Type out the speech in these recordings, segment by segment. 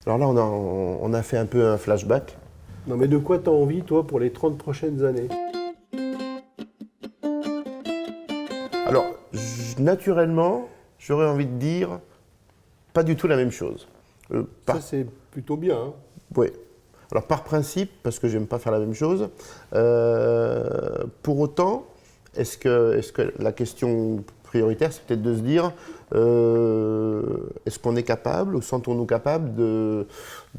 Alors là, on a fait un peu un flashback. Non, mais de quoi tu as envie, toi, pour les 30 prochaines années? Alors, naturellement, j'aurais envie de dire pas du tout la même chose. Ça, c'est plutôt bien. Hein. Oui. Alors, par principe, parce que j'aime pas faire la même chose, pour autant, est-ce que la question prioritaire, c'est peut-être de se dire, est-ce qu'on est capable, ou sentons-nous capables de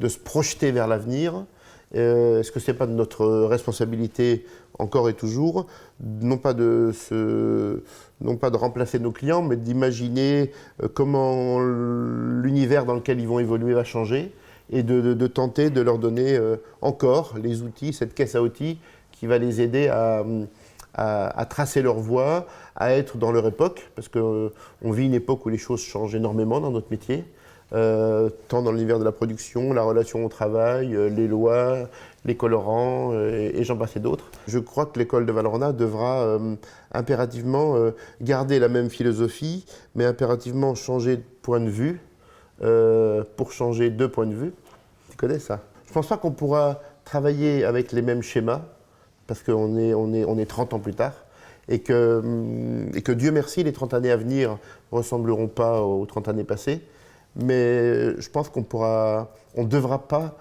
se projeter vers l'avenir? Est-ce que ce n'est pas de notre responsabilité, encore et toujours, non pas de remplacer nos clients, mais d'imaginer comment l'univers dans lequel ils vont évoluer va changer, et de tenter de leur donner encore les outils, cette caisse à outils qui va les aider à tracer leur voie, à être dans leur époque, parce qu'on vit une époque où les choses changent énormément dans notre métier, tant dans l'univers de la production, la relation au travail, les lois, les colorants, et j'en passe et d'autres. Je crois que l'école de Valrhona devra impérativement garder la même philosophie, mais impérativement changer de point de vue, pour changer de point de vue. Tu connais ça? Je ne pense pas qu'on pourra travailler avec les mêmes schémas, parce qu'on est 30 ans plus tard, et que Dieu merci, les 30 années à venir ne ressembleront pas aux 30 années passées, mais je pense qu'on ne devra pas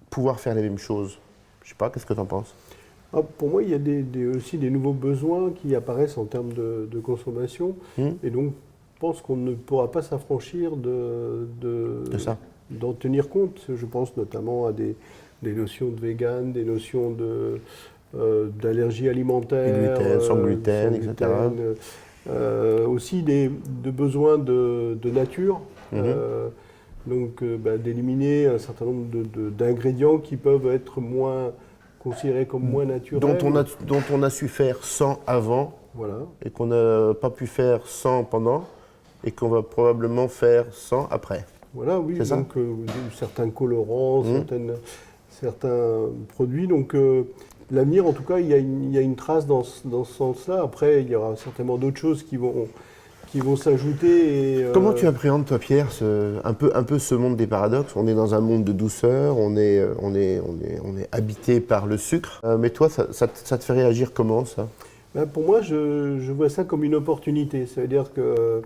pouvoir faire les mêmes choses. Je ne sais pas, qu'est-ce que tu en penses? Ah, pour moi, il y a aussi des nouveaux besoins qui apparaissent en termes de consommation, et donc je pense qu'on ne pourra pas s'affranchir d'en tenir compte. Je pense notamment à des notions de vegan, des notions d'allergie alimentaire, Gluten, sans gluten, etc. Aussi de besoins de nature, donc d'éliminer un certain nombre d'ingrédients qui peuvent être considérés comme moins naturels. Dont on a su faire sans avant, voilà. Et qu'on n'a pas pu faire sans pendant, et qu'on va probablement faire sans après. Voilà, oui, C'est donc certains colorants, certains produits. Donc l'avenir, en tout cas, il y a une trace dans ce sens-là. Après, il y aura certainement d'autres choses qui vont s'ajouter. Comment tu appréhendes, toi, Pierre, un peu ce monde des paradoxes? On est dans un monde de douceur, on est habité par le sucre. Mais toi, ça te fait réagir comment, ça? Ben, pour moi, je vois ça comme une opportunité. Ça veut dire que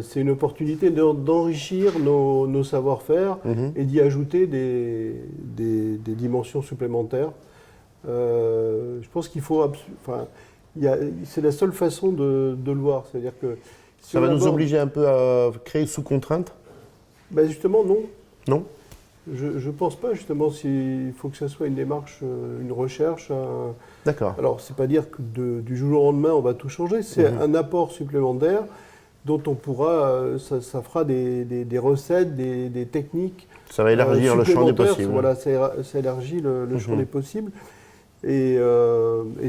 c'est une opportunité d'enrichir nos savoir-faire et d'y ajouter des dimensions supplémentaires. Je pense qu'il faut... c'est la seule façon de le voir. C'est-à-dire que ça va nous obliger un peu à créer sous contrainte? Ben justement, non. Non? Je ne pense pas, justement, s'il faut que ça soit une démarche, une recherche. D'accord. Alors, c'est pas dire que du jour au lendemain, on va tout changer. C'est un apport supplémentaire dont on pourra, ça fera des recettes, des techniques. Ça va élargir le champ des possibles. Voilà, ça élargit le champ des possibles. Et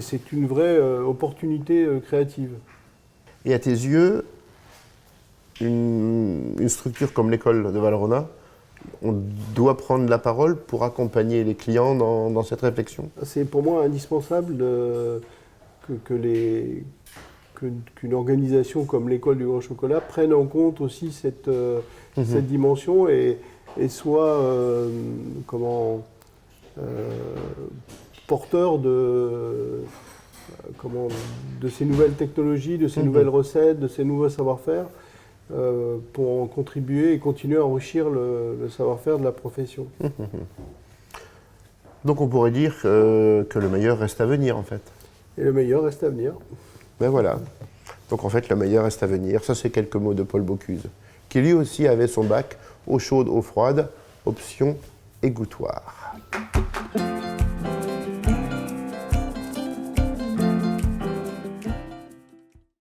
c'est une vraie opportunité créative. Et à tes yeux, une structure comme l'école de Valrhona, on doit prendre la parole pour accompagner les clients dans cette réflexion? C'est pour moi indispensable qu'une organisation comme l'école du Grand Chocolat prenne en compte aussi cette dimension et soit porteur de ces nouvelles technologies, de ces nouvelles recettes, de ces nouveaux savoir-faire pour en contribuer et continuer à enrichir le savoir-faire de la profession. Donc on pourrait dire que le meilleur reste à venir, en fait. Et le meilleur reste à venir. Ben voilà. Donc en fait, le meilleur reste à venir. Ça, c'est quelques mots de Paul Bocuse, qui lui aussi avait son bac eau chaude, eau froide, option égouttoir.